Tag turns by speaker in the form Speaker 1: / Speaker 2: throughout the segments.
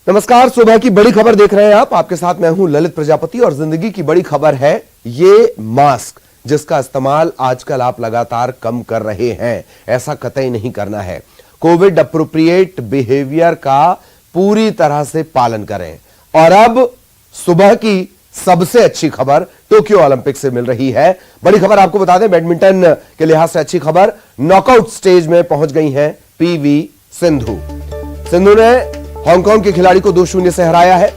Speaker 1: नमस्कार, सुबह की बड़ी खबर देख रहे हैं आप। आपके साथ मैं हूं ललित प्रजापति और जिंदगी की बड़ी खबर है ये मास्क, जिसका इस्तेमाल आजकल आप लगातार कम कर रहे हैं। ऐसा कतई नहीं करना है। कोविड अप्रोप्रिएट बिहेवियर का पूरी तरह से पालन करें। और अब सुबह की सबसे अच्छी खबर टोक्यो ओलंपिक से मिल रही है। बड़ी खबर आपको बता दें, बैडमिंटन के लिहाज से अच्छी खबर, नॉकआउट स्टेज में पहुंच गई हैं पीवी सिंधु। सिंधु ने हांगकांग के खिलाड़ी को 2-0 से हराया है।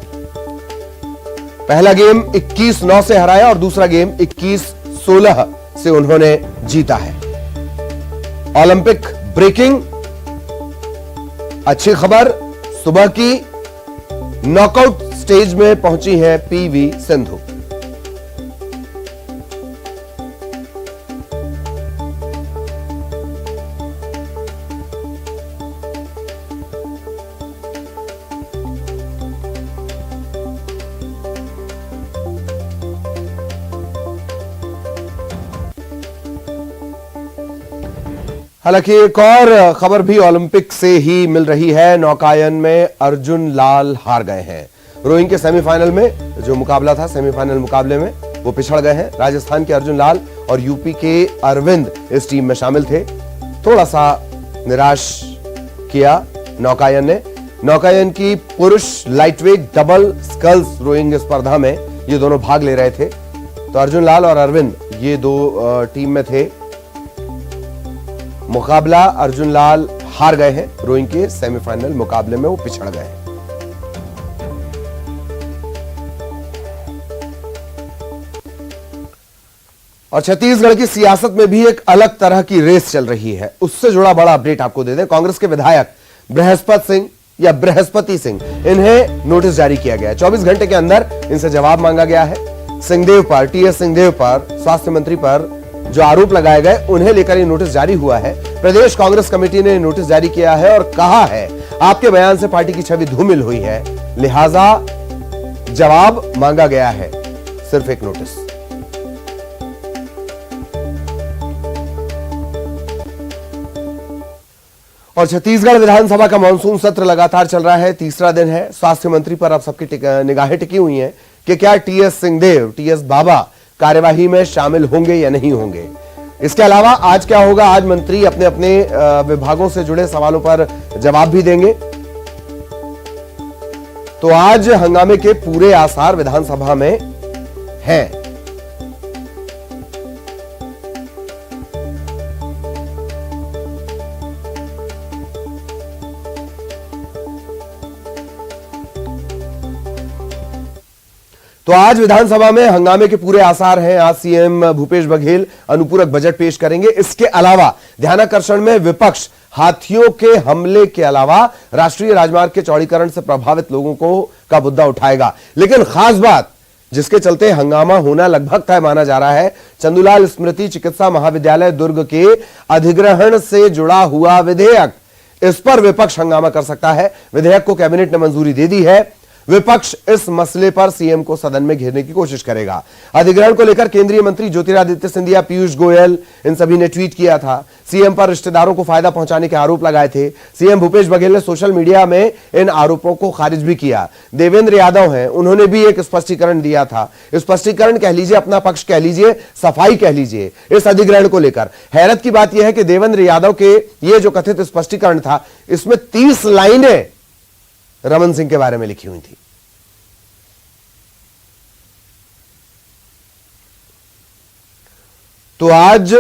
Speaker 1: पहला गेम 21-9 से हराया और दूसरा गेम 21-16 से उन्होंने जीता है। ओलंपिक ब्रेकिंग अच्छी खबर, सुबह की नॉकआउट स्टेज में पहुंची है पीवी सिंधु। हालांकि एक और खबर भी ओलंपिक से ही मिल रही है। नौकायन में अर्जुन लाल हार गए हैं। रोइंग के सेमीफाइनल में जो मुकाबला था, सेमीफाइनल मुकाबले में वो पिछड़ गए हैं। राजस्थान के अर्जुन लाल और यूपी के अरविंद इस टीम में शामिल थे। थोड़ा सा निराश किया नौकायन ने। नौकायन की पुरुष लाइटवेट डबल स्कल्स रोइंग स्पर्धा में ये दोनों भाग ले रहे थे। तो अर्जुन लाल और अरविंद ये दो टीम में थे। मुकाबला अर्जुन लाल हार गए हैं। रोइंग के सेमीफाइनल मुकाबले में वो पिछड़ गए हैं। और छत्तीसगढ़ की सियासत में भी एक अलग तरह की रेस चल रही है। उससे जुड़ा बड़ा अपडेट आपको दे दें। कांग्रेस के विधायक बृहस्पति सिंह या बृहस्पति सिंह, इन्हें नोटिस जारी किया गया है। 24 घंटे के अंदर इनसे जवाब मांगा गया है। सिंहदेव पर, टीएस सिंहदेव पर, स्वास्थ्य मंत्री पर जो आरोप लगाए गए उन्हें लेकर ये नोटिस जारी हुआ है। प्रदेश कांग्रेस कमेटी ने नोटिस जारी किया है और कहा है आपके बयान से पार्टी की छवि धूमिल हुई है, लिहाजा जवाब मांगा गया है, सिर्फ एक नोटिस। और छत्तीसगढ़ विधानसभा का मानसून सत्र लगातार चल रहा है, तीसरा दिन है। स्वास्थ्य मंत्री पर अब सबकी निगाहें टिकी हुई हैं कि क्या टीएस सिंहदेव, टीएस बाबा कार्यवाही में शामिल होंगे या नहीं होंगे। इसके अलावा आज क्या होगा, आज मंत्री अपने अपने विभागों से जुड़े सवालों पर जवाब भी देंगे। तो आज हंगामे के पूरे आसार विधानसभा में हैं। तो आज विधानसभा में हंगामे के पूरे आसार हैं। आज सीएम भूपेश बघेल अनुपूरक बजट पेश करेंगे। इसके अलावा ध्यानाकर्षण में विपक्ष हाथियों के हमले के अलावा राष्ट्रीय राजमार्ग के चौड़ीकरण से प्रभावित लोगों का मुद्दा उठाएगा। लेकिन खास बात जिसके चलते हंगामा होना लगभग तय माना जा रहा है, चंदूलाल स्मृति चिकित्सा महाविद्यालय दुर्ग के अधिग्रहण से जुड़ा हुआ विधेयक। इस पर विपक्ष हंगामा कर सकता है। विधेयक को कैबिनेट ने मंजूरी दे दी है। विपक्ष इस मसले पर सीएम को सदन में घेरने की कोशिश करेगा। अधिग्रहण को लेकर केंद्रीय मंत्री ज्योतिरादित्य सिंधिया, पीयूष गोयल, इन सभी ने ट्वीट किया था। सीएम पर रिश्तेदारों को फायदा पहुंचाने के आरोप लगाए थे। सीएम भूपेश बघेल ने सोशल मीडिया में इन आरोपों को खारिज भी किया। देवेंद्र यादव हैं, उन्होंने भी एक स्पष्टीकरण दिया था। स्पष्टीकरण कह लीजिए, अपना पक्ष कह लीजिए, सफाई कह लीजिए इस अधिग्रहण को लेकर। हैरत की बात यह है कि देवेंद्र यादव के ये जो कथित स्पष्टीकरण था, इसमें 30 लाइनें रमन सिंह के बारे में लिखी हुई थी। तो आज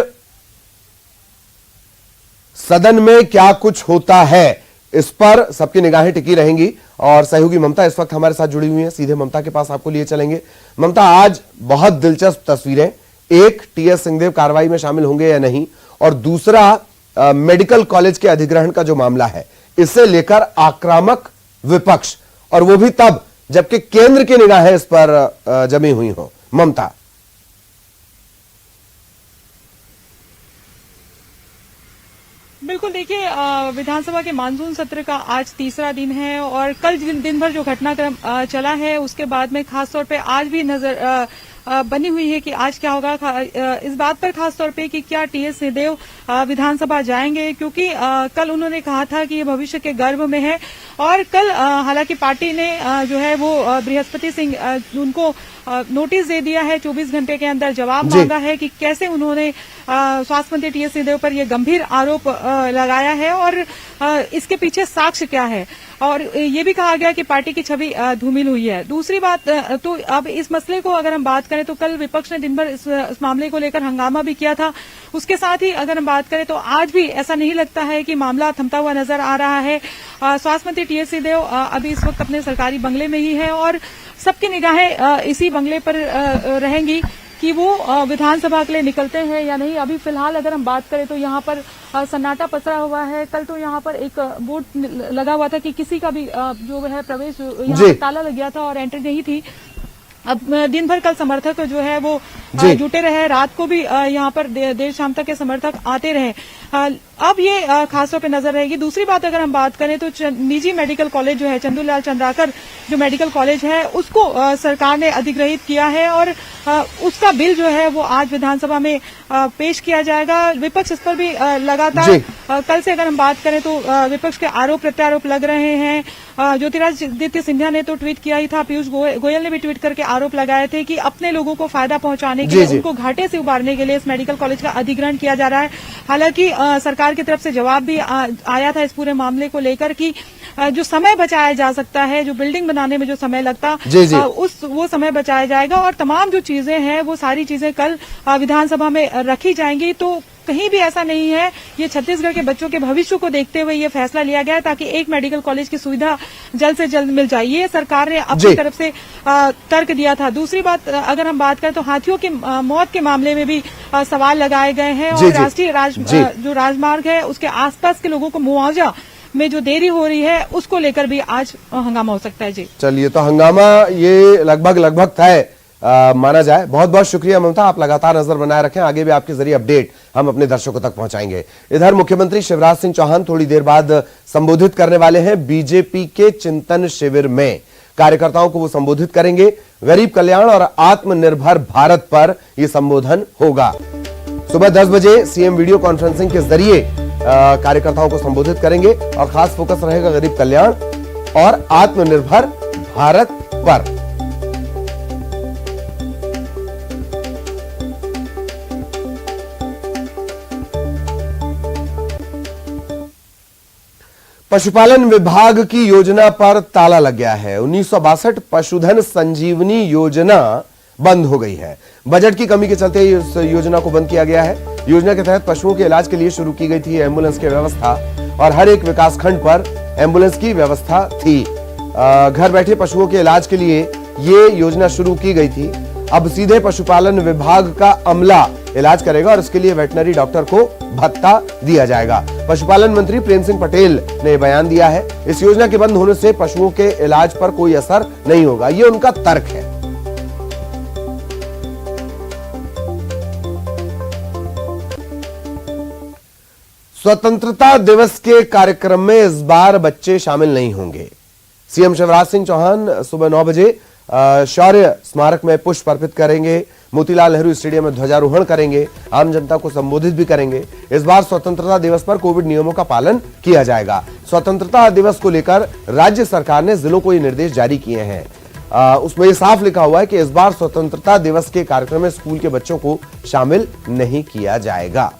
Speaker 1: सदन में क्या कुछ होता है, इस पर सबकी निगाहें टिकी रहेंगी। और सहयोगी ममता इस वक्त हमारे साथ जुड़ी हुई हैं। सीधे ममता के पास आपको लिए चलेंगे। ममता, आज बहुत दिलचस्प तस्वीरें, एक टीएस सिंहदेव कार्रवाई में शामिल होंगे या नहीं, और दूसरा मेडिकल कॉलेज के अधिग्रहण का जो मामला है, इसे लेकर आक्रामक विपक्ष, और वो भी तब जबकि केंद्र की निगाहें इस पर जमी हुई हो। ममता,
Speaker 2: बिल्कुल, देखिए विधानसभा के मानसून सत्र का आज तीसरा दिन है और कल दिन भर जो घटनाक्रम चला है उसके बाद में खासतौर पे आज भी बनी हुई है कि आज क्या होगा। इस बात पर खास तौर पे कि क्या टीएस सिंहदेव विधानसभा जाएंगे, क्योंकि कल उन्होंने कहा था कि ये भविष्य के गर्भ में है। और कल हालांकि पार्टी ने जो है वो बृहस्पति सिंह उनको नोटिस दे दिया है, 24 घंटे के अंदर जवाब मांगा है कि कैसे उन्होंने स्वास्थ्य मंत्री टीएस सिंहदेव पर यह गंभीर आरोप लगाया है और इसके पीछे साक्ष्य क्या है। और ये भी कहा गया कि पार्टी की छवि धूमिल हुई है। दूसरी बात, तो अब इस मसले को अगर हम बात करें तो कल विपक्ष ने दिन भर इस मामले को लेकर हंगामा भी किया था। उसके साथ ही अगर हम बात करें तो आज भी ऐसा नहीं लगता है कि मामला थमता हुआ नजर आ रहा है। स्वास्थ्य मंत्री टीएस सिंहदेव अभी इस वक्त अपने सरकारी बंगले में ही है और सबकी निगाहें इसी बंगले पर रहेंगी कि वो विधानसभा के लिए निकलते हैं या नहीं। अभी फिलहाल अगर हम बात करें तो यहाँ पर सन्नाटा पसरा हुआ है। कल तो यहाँ पर एक बोर्ड लगा हुआ था कि किसी का भी जो है प्रवेश, यहाँ पर ताला लग गया था और एंट्री नहीं थी। अब दिन भर कल समर्थक जो है वो जुटे रहे, रात को भी यहाँ पर देर शाम तक के समर्थक आते रहे। अब ये खासतौर पे नजर रहेगी। दूसरी बात अगर हम बात करें तो निजी मेडिकल कॉलेज जो है चंदूलाल चंद्राकर जो मेडिकल कॉलेज है उसको सरकार ने अधिग्रहित किया है और उसका बिल जो है वो आज विधानसभा में पेश किया जाएगा। विपक्ष इस पर भी लगातार कल से अगर हम बात करें तो विपक्ष के आरोप प्रत्यारोप लग रहे हैं। ज्योतिरादित्य सिंधिया ने तो ट्वीट किया ही था, पीयूष गोयल ने भी ट्वीट करके आरोप लगाए थे कि अपने लोगों को फायदा पहुंचाने के लिए, उनको घाटे से उबारने के लिए इस मेडिकल कॉलेज का अधिग्रहण किया जा रहा है। हालांकि सरकार की तरफ से जवाब भी आया था इस पूरे मामले को लेकर कि जो समय बचाया जा सकता है, जो बिल्डिंग बनाने में जो समय लगता वो समय बचाया जाएगा और तमाम जो चीजें हैं वो सारी चीजें कल विधानसभा में रखी जाएंगी। तो कहीं भी ऐसा नहीं है, ये छत्तीसगढ़ के बच्चों के भविष्य को देखते हुए ये फैसला लिया गया है ताकि एक मेडिकल कॉलेज की सुविधा जल्द से जल्द मिल जाए। ये सरकार ने अपनी तरफ से तर्क दिया था। दूसरी बात अगर हम बात करें तो हाथियों की मौत के मामले में भी सवाल लगाए गए हैं और राष्ट्रीय जो राजमार्ग है उसके आसपास के लोगों को मुआवजा में जो देरी हो रही है उसको लेकर भी आज हंगामा हो सकता है। जी चलिए,
Speaker 1: तो हंगामा ये लगभग तय माना जाए। बहुत बहुत शुक्रिया ममता, आप लगातार नजर बनाए रखें, आगे भी आपके जरिए अपडेट हम अपने दर्शकों तक पहुंचाएंगे। इधर मुख्यमंत्री शिवराज सिंह चौहान थोड़ी देर बाद संबोधित करने वाले हैं बीजेपी के चिंतन शिविर में। कार्यकर्ताओं को वो संबोधित करेंगे। गरीब कल्याण और आत्मनिर्भर भारत पर यह संबोधन होगा। सुबह 10 बजे सीएम वीडियो कॉन्फ्रेंसिंग के जरिए कार्यकर्ताओं को संबोधित करेंगे और खास फोकस रहेगा गरीब कल्याण और आत्मनिर्भर भारत पर। पशुपालन विभाग की योजना पर ताला लग गया है। 1962 पशुधन संजीवनी योजना बंद हो गई है। बजट की कमी के चलते इस योजना को बंद किया गया है। योजना के तहत पशुओं के इलाज के लिए शुरू की गई थी एम्बुलेंस की व्यवस्था और हर एक विकासखंड पर एम्बुलेंस की व्यवस्था थी। घर बैठे पशुओं के इलाज के लिए ये योजना शुरू की गई थी। अब सीधे पशुपालन विभाग का अमला इलाज करेगा और इसके लिए वेटनरी डॉक्टर को भत्ता दिया जाएगा। पशुपालन मंत्री प्रेम सिंह पटेल ने बयान दिया है, इस योजना के बंद होने से पशुओं के इलाज पर कोई असर नहीं होगा, ये उनका तर्क है। स्वतंत्रता दिवस के कार्यक्रम में इस बार बच्चे शामिल नहीं होंगे। सीएम शिवराज सिंह चौहान सुबह 9 बजे शौर्य स्मारक में पुष्प अर्पित करेंगे, मोतीलाल नेहरू स्टेडियम में ध्वजारोहण करेंगे, आम जनता को संबोधित भी करेंगे। इस बार स्वतंत्रता दिवस पर कोविड नियमों का पालन किया जाएगा। स्वतंत्रता दिवस को लेकर राज्य सरकार ने जिलों को ये निर्देश जारी किए हैं। उसमें ये साफ लिखा हुआ है कि इस बार स्वतंत्रता दिवस के कार्यक्रम में स्कूल के बच्चों को शामिल नहीं किया जाएगा।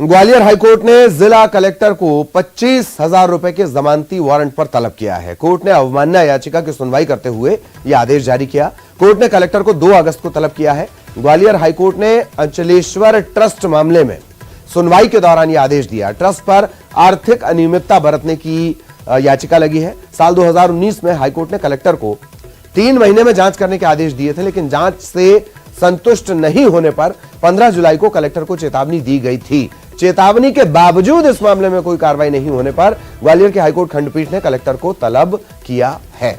Speaker 1: ग्वालियर हाईकोर्ट ने जिला कलेक्टर को 25,000 रुपए के जमानती वारंट पर तलब किया है। कोर्ट ने अवमानना याचिका की सुनवाई करते हुए यह आदेश जारी किया। कोर्ट ने कलेक्टर को 2 अगस्त को तलब किया है। ग्वालियर हाईकोर्ट ने अंचलेश्वर ट्रस्ट मामले में सुनवाई के दौरान यह आदेश दिया। ट्रस्ट पर आर्थिक अनियमितता बरतने की याचिका लगी है। साल 2019 में हाईकोर्ट ने कलेक्टर को 3 महीने में जांच करने के आदेश दिए थे, लेकिन जांच से संतुष्ट नहीं होने पर 15 जुलाई को कलेक्टर को चेतावनी दी गई थी। चेतावनी के बावजूद इस मामले में कोई कार्रवाई नहीं होने पर ग्वालियर के हाईकोर्ट खंडपीठ ने कलेक्टर को तलब किया है।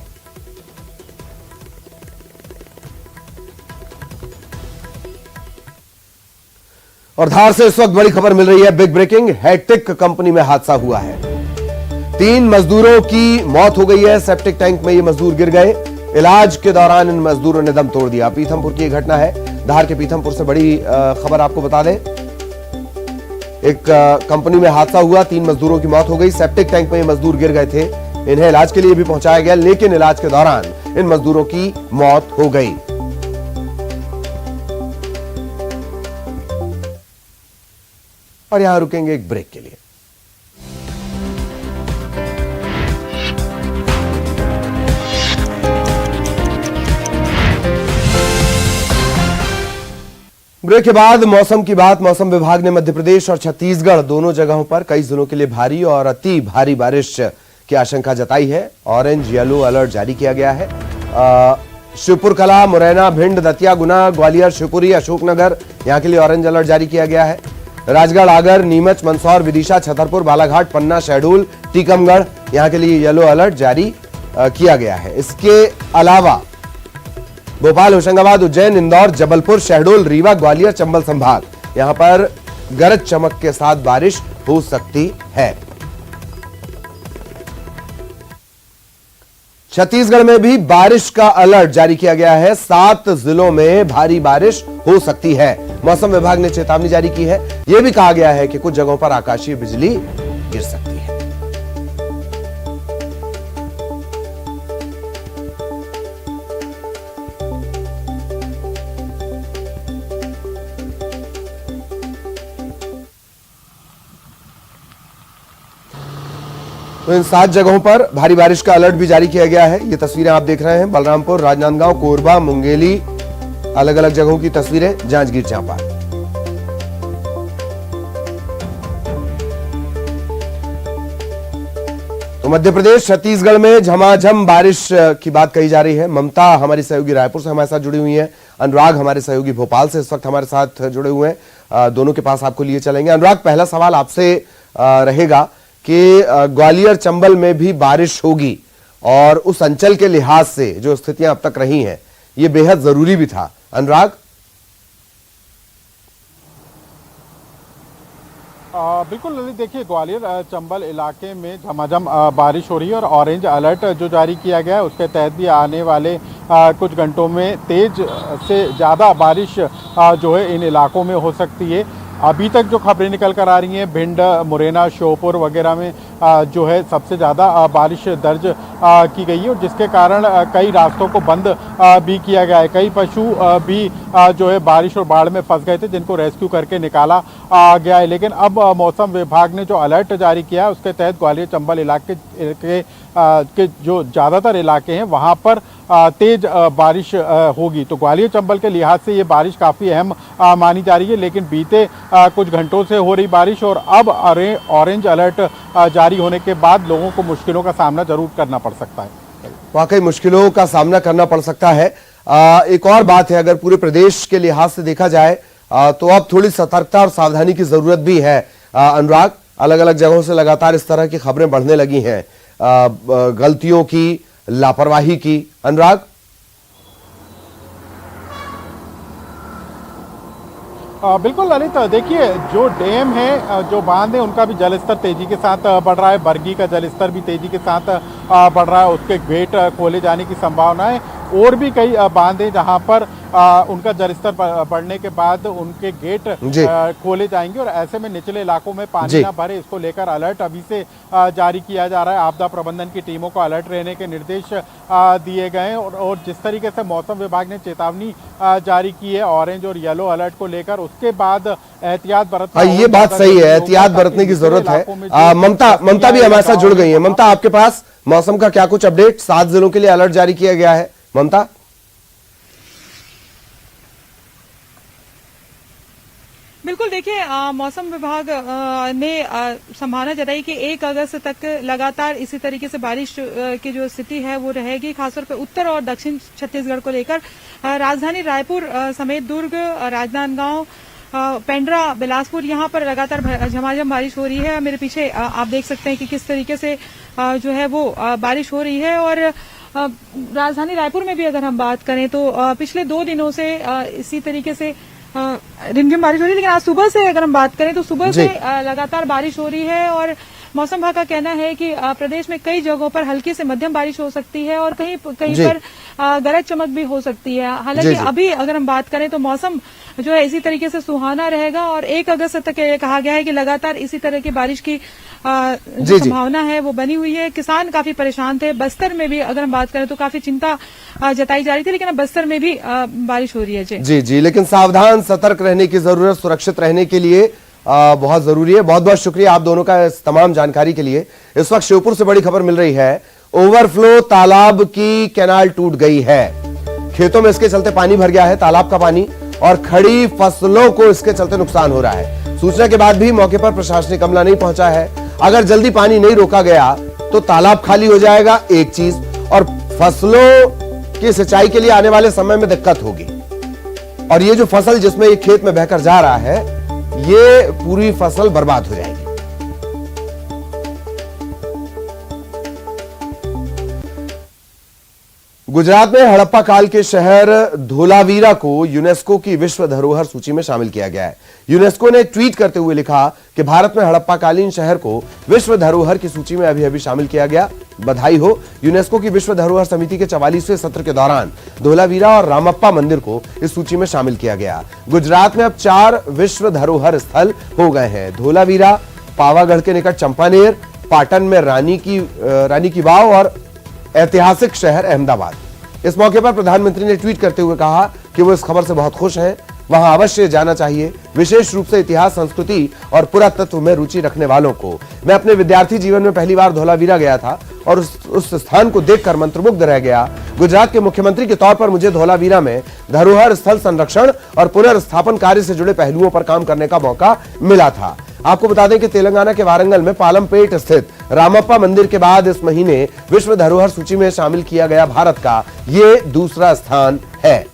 Speaker 1: और धार से इस वक्त बड़ी खबर मिल रही है। बिग ब्रेकिंग, हैट्रिक कंपनी में हादसा हुआ है। 3 मजदूरों की मौत हो गई है। सेप्टिक टैंक में ये मजदूर गिर गए। इलाज के दौरान इन मजदूरों ने दम तोड़ दिया। पीथमपुर की घटना है। धार के पीथमपुर से बड़ी खबर आपको बता दें। एक कंपनी में हादसा हुआ, 3 मजदूरों की मौत हो गई। सेप्टिक टैंक में ये मजदूर गिर गए थे। इन्हें इलाज के लिए भी पहुंचाया गया, लेकिन इलाज के दौरान इन मजदूरों की मौत हो गई। और यहां रुकेंगे एक ब्रेक के लिए। ब्रेक के बाद मौसम की बात। मौसम विभाग ने मध्य प्रदेश और छत्तीसगढ़ दोनों जगहों पर कई जिलों के लिए भारी और अति भारी बारिश की आशंका जताई है। ऑरेंज येलो अलर्ट जारी किया गया है। शिवपुर कला, मुरैना, भिंड, दतिया, गुना, ग्वालियर, शिवपुरी, अशोकनगर यहां के लिए ऑरेंज अलर्ट जारी किया गया है। राजगढ़, आगर, नीमच, मंदसौर, विदिशा, छतरपुर, बालाघाट, पन्ना, शहडोल, टीकमगढ़ यहां के लिए येलो अलर्ट जारी किया गया है। इसके अलावा भोपाल, होशंगाबाद, उज्जैन, इंदौर, जबलपुर, शहडोल, रीवा, ग्वालियर, चंबल संभाग यहां पर गरज चमक के साथ बारिश हो सकती है। छत्तीसगढ़ में भी बारिश का अलर्ट जारी किया गया है। 7 जिलों में भारी बारिश हो सकती है। मौसम विभाग ने चेतावनी जारी की है। यह भी कहा गया है कि कुछ जगहों पर आकाशीय बिजली गिर सकती है। तो इन 7 जगहों पर भारी बारिश का अलर्ट भी जारी किया गया है। ये तस्वीरें आप देख रहे हैं। बलरामपुर, राजनांदगांव, कोरबा, मुंगेली, अलग अलग जगहों की तस्वीरें। जांजगीर चांपा। तो मध्य प्रदेश, छत्तीसगढ़ में झमाझम बारिश की बात कही जा रही है। ममता हमारी सहयोगी रायपुर से हमारे साथ जुड़ी हुई है। अनुराग हमारे सहयोगी भोपाल से इस वक्त हमारे साथ जुड़े हुए हैं। दोनों के पास आपको लिए चलेंगे। अनुराग, पहला सवाल आपसे रहेगा कि ग्वालियर, चंबल में भी बारिश होगी और उस अंचल के लिहाज से जो स्थितियां अब तक रही हैं, ये बेहद जरूरी भी था। अनुराग,
Speaker 3: बिल्कुल ललित, देखिए ग्वालियर चंबल इलाके में झमाझम बारिश हो रही है और ऑरेंज अलर्ट जो जारी किया गया है उसके तहत भी आने वाले कुछ घंटों में तेज से ज़्यादा बारिश जो है इन इलाकों में हो सकती है। अभी तक जो खबरें निकल कर आ रही हैं, भिंड, मुरैना, श्योपुर वगैरह में जो है सबसे ज़्यादा बारिश दर्ज की गई है और जिसके कारण कई रास्तों को बंद भी किया गया है। कई पशु भी जो है बारिश और बाढ़ में फंस गए थे, जिनको रेस्क्यू करके निकाला गया है। लेकिन अब मौसम विभाग ने जो अलर्ट जारी किया है उसके तहत ग्वालियर चंबल इलाके के जो ज़्यादातर इलाके हैं वहाँ पर तेज बारिश होगी। तो ग्वालियर चंबल के लिहाज से ये बारिश काफ़ी अहम मानी जा रही है। लेकिन बीते कुछ घंटों से हो रही बारिश और अब ऑरेंज अलर्ट जारी होने के बाद लोगों को मुश्किलों का सामना जरूर करना पड़ सकता है।
Speaker 1: वाकई मुश्किलों का सामना करना पड़ सकता है। एक और बात है, अगर पूरे प्रदेश के लिहाज से देखा जाए तो अब थोड़ी सतर्कता और सावधानी की जरूरत भी है। अनुराग, अलग अलग जगहों से लगातार इस तरह की खबरें बढ़ने लगी हैं, गलतियों की, लापरवाही की। अनुराग,
Speaker 3: बिल्कुल ललित, देखिए जो डैम है, जो बांध है, उनका भी जलस्तर तेजी के साथ बढ़ रहा है। बरगी का जलस्तर भी तेजी के साथ बढ़ रहा है। उसके गेट खोले जाने की संभावना है। और भी कई बांध हैं जहां पर उनका जलस्तर बढ़ने के बाद उनके गेट खोले जाएंगे और ऐसे में निचले इलाकों में पानी ना भरे, इसको लेकर अलर्ट अभी से जारी किया जा रहा है। आपदा प्रबंधन की टीमों को अलर्ट रहने के निर्देश दिए गए हैं और जिस तरीके से मौसम विभाग ने चेतावनी जारी की है ऑरेंज और येलो अलर्ट को लेकर, उसके बाद एहतियात बरतना।
Speaker 1: ये बात सही है, एहतियात बरतने की जरूरत है। ममता भी हमारे साथ जुड़ गई है। ममता, आपके पास मौसम का क्या कुछ अपडेट? 7 जिलों के लिए अलर्ट जारी किया गया है। ममता,
Speaker 2: बिल्कुल, देखिए मौसम विभाग ने संभावना जताई कि 1 अगस्त तक लगातार इसी तरीके से बारिश की जो स्थिति है वो रहेगी, खासतौर पर उत्तर और दक्षिण छत्तीसगढ़ को लेकर। राजधानी रायपुर समेत दुर्ग, राजनांदगांव, पेंड्रा, बिलासपुर यहाँ पर लगातार झमाझम बारिश हो रही है। मेरे पीछे आप देख सकते हैं कि किस तरीके से जो है वो बारिश हो रही है। और राजधानी रायपुर में भी अगर हम बात करें तो पिछले 2 दिनों से इसी तरीके से रिमझिम बारिश हो रही है। लेकिन आज सुबह से अगर हम बात करें तो सुबह से लगातार बारिश हो रही है और मौसम विभाग का कहना है कि प्रदेश में कई जगहों पर हल्की से मध्यम बारिश हो सकती है और कहीं कहीं
Speaker 1: जी।
Speaker 2: पर गरज चमक भी हो सकती है। हालांकि
Speaker 1: जी, जी।
Speaker 2: अभी अगर हम बात करें तो मौसम जो है इसी तरीके से सुहाना रहेगा और 1 अगस्त तक ये कहा गया है कि लगातार इसी तरह की बारिश की
Speaker 1: जी,
Speaker 2: जो
Speaker 1: जी।
Speaker 2: संभावना है वो बनी हुई है। किसान काफी परेशान थे। बस्तर में भी अगर हम बात करें तो काफी चिंता जताई जा रही थी, लेकिन अब बस्तर में भी बारिश हो रही है।
Speaker 1: जी जी, लेकिन सावधान सतर्क रहने की जरूरत, सुरक्षित रहने के लिए बहुत जरूरी है। बहुत बहुत शुक्रिया आप दोनों का इस तमाम जानकारी के लिए। इस वक्त श्योपुर से बड़ी खबर मिल रही है, ओवरफ्लो तालाब की कैनाल टूट गई है। खेतों में इसके चलते पानी भर गया है, तालाब का पानी, और खड़ी फसलों को इसके चलते नुकसान हो रहा है। सूचना के बाद भी मौके पर प्रशासनिक अमला नहीं पहुंचा है। अगर जल्दी पानी नहीं रोका गया तो तालाब खाली हो जाएगा, एक चीज, और फसलों की सिंचाई के लिए आने वाले समय में दिक्कत होगी। और ये जो फसल जिसमें ये खेत में बहकर जा रहा है, ये पूरी फसल बर्बाद हो जाएगी। गुजरात में हड़प्पा काल के शहर धोलावीरा को यूनेस्को की विश्व धरोहर सूची में शामिल किया गया है। यूनेस्को ने ट्वीट करते हुए लिखा कि भारत में हड़प्पा कालीन शहर को विश्व धरोहर की सूची में अभी शामिल किया गया। बधाई हो। यूनेस्को की विश्व धरोहर समिति के 44वें सत्र के दौरान धोलावीरा और रामप्पा मंदिर को इस सूची में शामिल किया गया। गुजरात में अब 4 विश्व धरोहर स्थल हो गए हैं। धोलावीरा, पावागढ़ के निकट चंपानेर, पाटन में रानी की वाव और ऐतिहासिक शहर अहमदाबाद। इस मौके पर प्रधानमंत्री ने ट्वीट करते हुए कहा कि वो इस खबर से बहुत खुश हैं, वहां अवश्य जाना चाहिए, विशेष रूप से इतिहास, संस्कृति और पुरातत्व में रुचि रखने वालों को। मैं अपने विद्यार्थी जीवन में पहली बार धोलावीरा गया था और उस स्थान को देखकर मंत्रमुग्ध रह गया। गुजरात के मुख्यमंत्री के तौर पर मुझे धोलावीरा में धरोहर स्थल संरक्षण और पुनर्स्थापन कार्य से जुड़े पहलुओं पर काम करने का मौका मिला था। आपको बता दें कि तेलंगाना के वारंगल में पालमपेट स्थित रामप्पा मंदिर के बाद इस महीने विश्व धरोहर सूची में शामिल किया गया भारत का ये दूसरा स्थान है।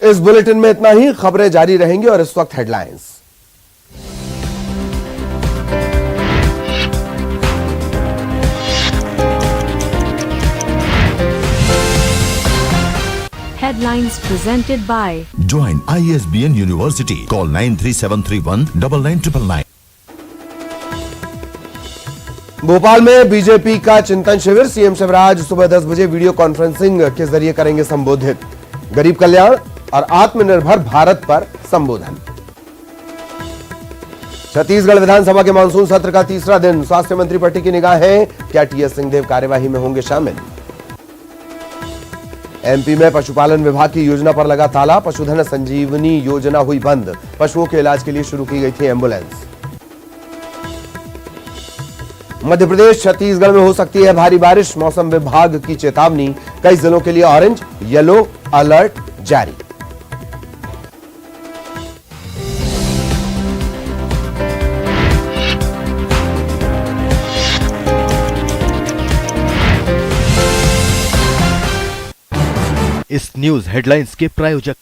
Speaker 1: इस बुलेटिन में इतना ही। खबरें जारी रहेंगी और इस वक्त headlines.
Speaker 4: Headlines presented by
Speaker 5: Join ISBN University. Call 93731
Speaker 1: Bhopal में बीजेपी का चिंतन शिविर, सीएम शिवराज सुबह 10 बजे वीडियो कॉन्फ्रेंसिंग के जरिए करेंगे संबोधित। गरीब कल्याण और आत्मनिर्भर भारत पर संबोधन। छत्तीसगढ़ विधानसभा के मानसून सत्र का तीसरा दिन, स्वास्थ्य मंत्री पर टिकी निगाहें, क्या टीएस सिंहदेव कार्यवाही में होंगे शामिल। एमपी में पशुपालन विभाग की योजना पर लगा ताला, पशुधन संजीवनी योजना हुई बंद, पशुओं के इलाज के लिए शुरू की गई थी एम्बुलेंस। मध्य प्रदेश, छत्तीसगढ़ में हो सकती है भारी बारिश, मौसम विभाग की चेतावनी, कई जिलों के लिए ऑरेंज, येलो अलर्ट जारी।
Speaker 6: इस न्यूज हेडलाइंस के प्रायोजक